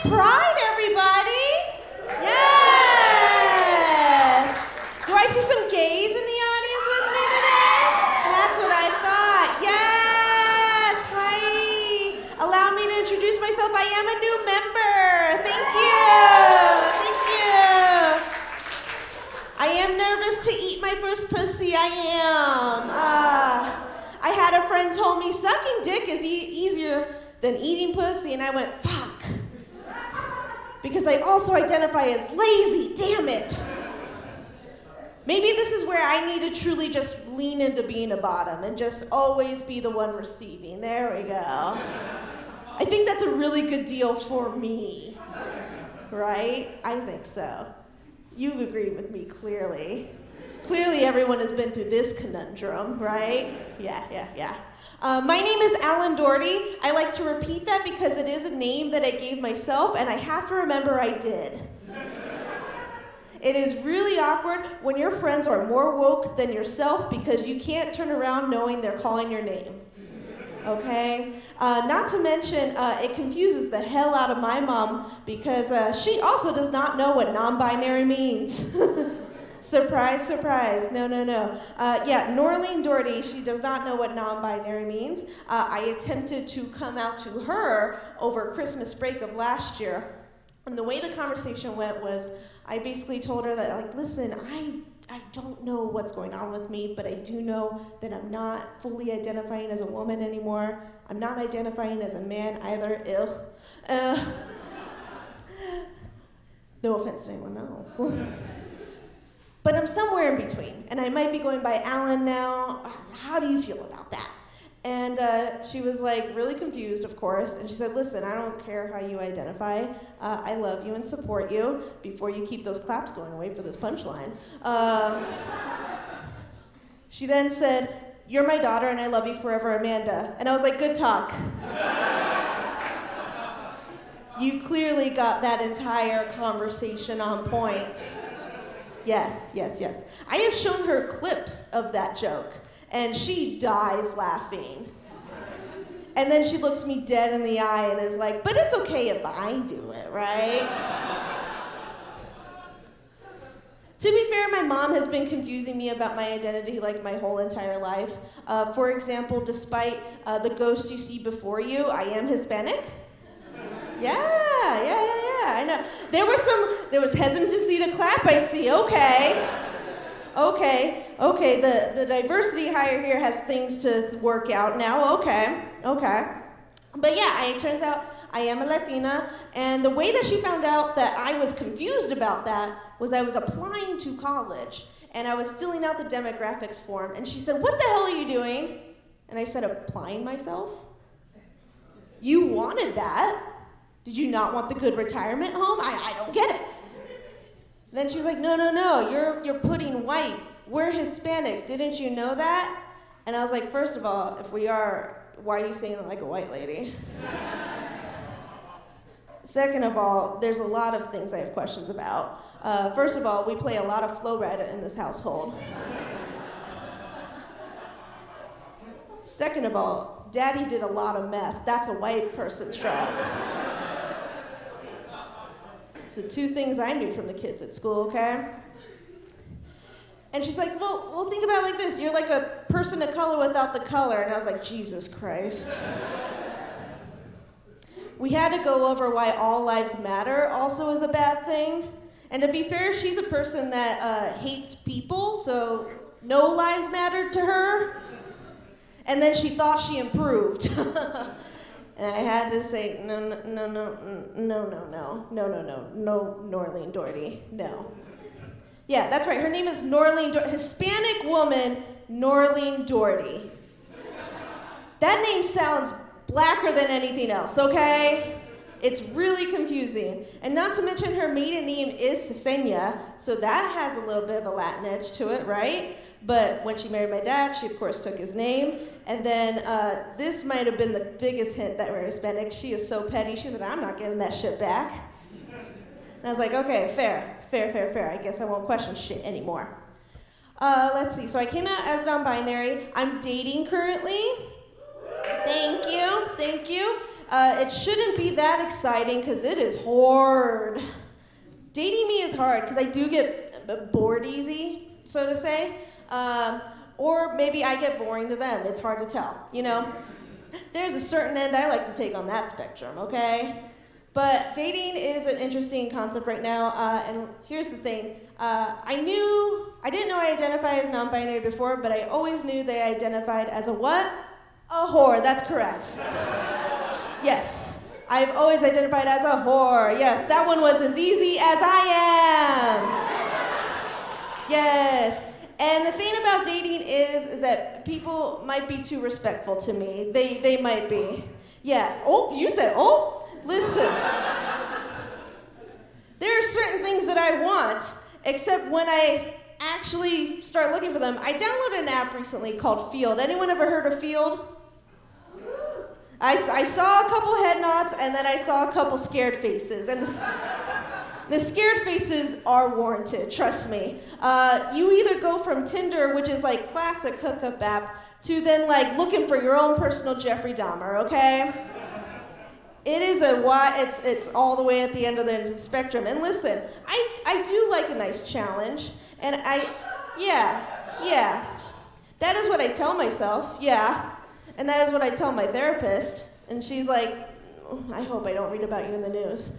Pride, everybody! Yes! Do I see some gays in the audience with me today? That's what I thought. Yes! Hi! Allow me to introduce myself. I am a new member. Thank you! Thank you! I am nervous to eat my first pussy. I am. I had a friend told me sucking dick is easier than eating pussy, and I went, fuck. Because I also identify as lazy, damn it. Maybe this is where I need to truly just lean into being a bottom and just always be the one receiving. There we go. I think that's a really good deal for me, right? I think so. You've agreed with me, clearly. Clearly everyone has been through this conundrum, right? Yeah. My name is Alyn Dougherty. I like to repeat that because it is a name that I gave myself, and I have to remember I did. It is really awkward when your friends are more woke than yourself because you can't turn around knowing they're calling your name. Okay? Not to mention, it confuses the hell out of my mom because she also does not know what non-binary means. Surprise, surprise. No. Alyn Dougherty, she does not know what non-binary means. I attempted to come out to her over Christmas break of last year. And the way the conversation went was, I basically told her that, like, listen, I don't know what's going on with me, but I do know that I'm not fully identifying as a woman anymore. I'm not identifying as a man either. No offense to anyone else. But I'm somewhere in between, and I might be going by Alyn now. How do you feel about that? And she was like really confused, of course, and she said, listen, I don't care how you identify. I love you and support you. Before you keep those claps going, wait for this punchline. She then said, you're my daughter and I love you forever, Amanda. And I was like, good talk. You clearly got that entire conversation on point. Yes. I have shown her clips of that joke, and she dies laughing. And then she looks me dead in the eye and is like, but it's okay if I do it, right? To be fair, my mom has been confusing me about my identity like my whole entire life. For example, despite the ghost you see before you, I am Hispanic. Yeah, I know. There was hesitancy to clap, I see. Okay. The diversity hire here has things to work out now. Okay. But yeah, it turns out I am a Latina, and the way that she found out that I was confused about that was I was applying to college, and I was filling out the demographics form, and she said, what the hell are you doing? And I said, applying myself? You wanted that. Did you not want the good retirement home? I don't get it. Then she was like, no, you're putting white. We're Hispanic. Didn't you know that? And I was like, first of all, if we are, why are you saying it like a white lady? Second of all, there's a lot of things I have questions about. First of all, we play a lot of Flo Rida in this household. Second of all, Daddy did a lot of meth. That's a white person's job. So 2 things I knew from the kids at school, okay? And she's like, well, think about it like this. You're like a person of color without the color. And I was like, Jesus Christ. We had to go over why all lives matter also is a bad thing. And to be fair, she's a person that hates people, so no lives mattered to her. And then she thought she improved. And I had to say, no, Norlene Dougherty, no. Yeah, that's right, her name is Norlene Dougherty, Hispanic woman, Norlene Dougherty. That name sounds blacker than anything else, okay? It's really confusing. And not to mention her maiden name is Cesenia, so that has a little bit of a Latin edge to it, right? But when she married my dad, she of course took his name. And then this might have been the biggest hint that we're Hispanic. She is so petty. She said, I'm not giving that shit back. And I was like, okay, fair. I guess I won't question shit anymore. Let's see. So I came out as non-binary. I'm dating currently. Thank you. It shouldn't be that exciting because it is hard. Dating me is hard because I do get bored easy, so to say. Or maybe I get boring to them. It's hard to tell, you know? There's a certain end I like to take on that spectrum, okay? But dating is an interesting concept right now, and here's the thing. I didn't know I identified as non-binary before, but I always knew they identified as a what? A whore, that's correct. Yes, I've always identified as a whore. Yes, that one was as easy as I am. Yes. And the thing about dating is that people might be too respectful to me. They might be. Yeah. Oh, you said, oh? Listen. There are certain things that I want, except when I actually start looking for them. I downloaded an app recently called Field. Anyone ever heard of Field? I saw a couple head nods, and then I saw a couple scared faces. And the scared faces are warranted, trust me. You either go from Tinder, which is like classic hookup app, to then like looking for your own personal Jeffrey Dahmer, okay? It is it's all the way at the end of the spectrum. And listen, I do like a nice challenge, and yeah. That is what I tell myself, yeah. And that is what I tell my therapist, and she's like, oh, I hope I don't read about you in the news.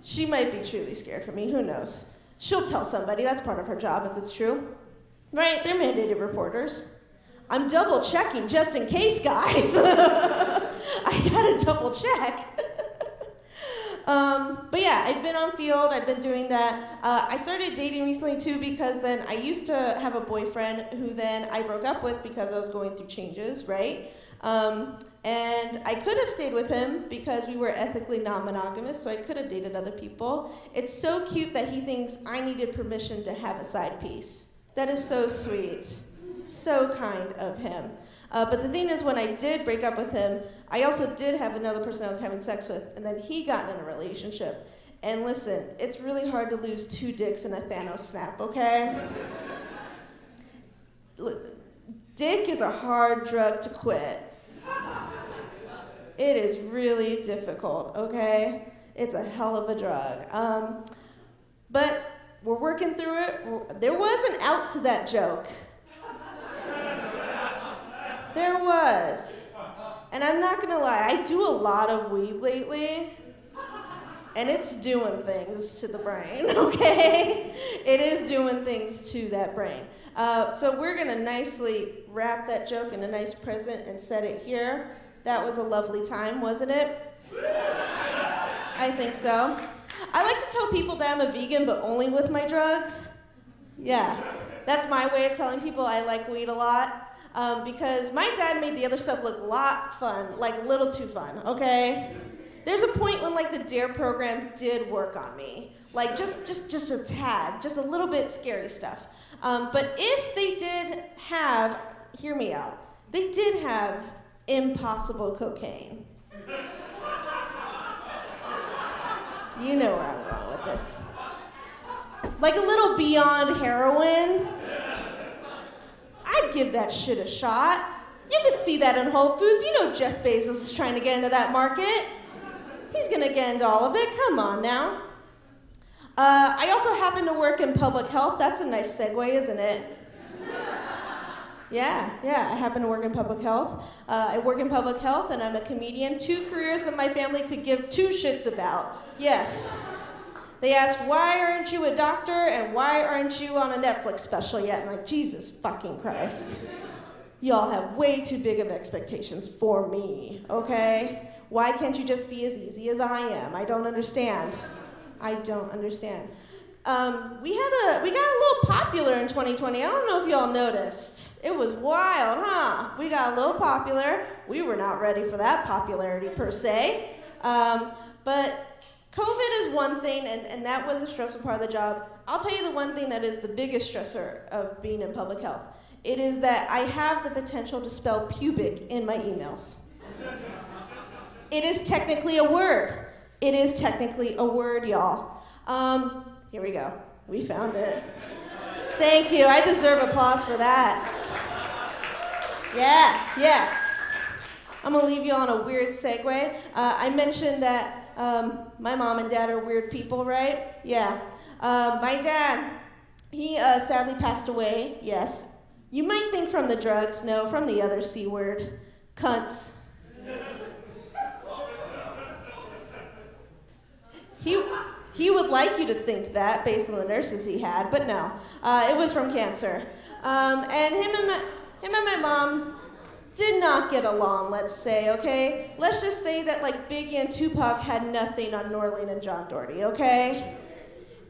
She might be truly scared for me, who knows? She'll tell somebody, that's part of her job if it's true. Right, they're mandated reporters. I'm double checking just in case, guys. I gotta double check. But yeah, I've been on Field, I've been doing that. I started dating recently too because then I used to have a boyfriend who then I broke up with because I was going through changes, right? And I could have stayed with him because we were ethically non-monogamous, so I could have dated other people. It's so cute that he thinks I needed permission to have a side piece. That is so sweet. So kind of him. But the thing is, when I did break up with him, I also did have another person I was having sex with, and then he got in a relationship. And listen, it's really hard to lose 2 dicks in a Thanos snap, okay? Dick is a hard drug to quit. It is really difficult, okay? It's a hell of a drug. But we're working through it. There was an out to that joke. There was. And I'm not gonna lie, I do a lot of weed lately, and it's doing things to the brain, okay? It is doing things to that brain. So we're gonna nicely wrap that joke in a nice present and set it here. That was a lovely time, wasn't it? I think so. I like to tell people that I'm a vegan, but only with my drugs. Yeah, that's my way of telling people I like weed a lot. Because my dad made the other stuff look a lot fun, like a little too fun, okay? There's a point when like the DARE program did work on me. Like just a tad, just a little bit scary stuff. But if they did have, hear me out, they did have impossible cocaine. You know where I'm going with this. Like a little beyond heroin. I'd give that shit a shot. You could see that in Whole Foods. You know Jeff Bezos is trying to get into that market. He's gonna get into all of it. Come on now. I also happen to work in public health. That's a nice segue, isn't it? Yeah, I happen to work in public health. I work in public health and I'm a comedian. 2 careers that my family could give 2 shits about. Yes. They ask, why aren't you a doctor and why aren't you on a Netflix special yet? I'm like, Jesus fucking Christ. Y'all have way too big of expectations for me, okay? Why can't you just be as easy as I am? I don't understand. I don't understand. We got a little popular in 2020. I don't know if y'all noticed. It was wild, huh? We got a little popular. We were not ready for that popularity per se. But COVID is one thing, and that was a stressful part of the job. I'll tell you the one thing that is the biggest stressor of being in public health. It is that I have the potential to spell pubic in my emails. It is technically a word. It is technically a word, y'all. Here we go. We found it. Thank you. I deserve applause for that. Yeah. I'm gonna leave you on a weird segue. I mentioned that my mom and dad are weird people, right? Yeah. My dad, he sadly passed away, yes. You might think from the drugs, no, from the other C word, cunts. He would like you to think that based on the nurses he had, but no, it was from cancer. And him and my mom did not get along, let's say, okay? Let's just say that like Biggie and Tupac had nothing on Norleen and John Dougherty, okay?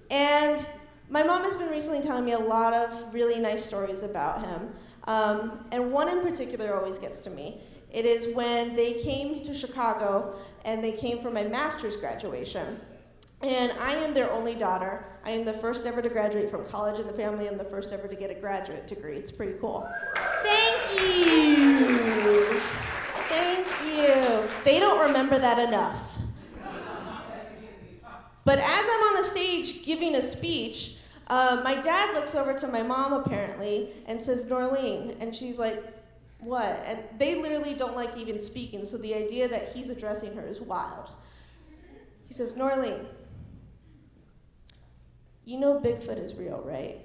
And my mom has been recently telling me a lot of really nice stories about him. And one in particular always gets to me. It is when they came to Chicago and they came for my master's graduation. And I am their only daughter. I am the first ever to graduate from college in the family. I'm the first ever to get a graduate degree. It's pretty cool. Thank you. Thank you. They don't remember that enough. But as I'm on the stage giving a speech, my dad looks over to my mom apparently and says, Norleen, and she's like, what? And they literally don't like even speaking, so the idea that he's addressing her is wild. He says, Norleen, you know Bigfoot is real, right?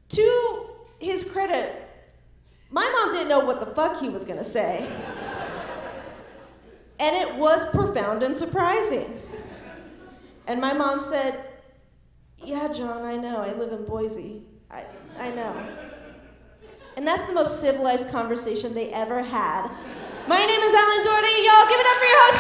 To his credit, my mom didn't know what the fuck he was gonna say. And it was profound and surprising. And my mom said, yeah, John, I know, I live in Boise. I know. And that's the most civilized conversation they ever had. My name is Alyn Dougherty. Y'all give it up for your host,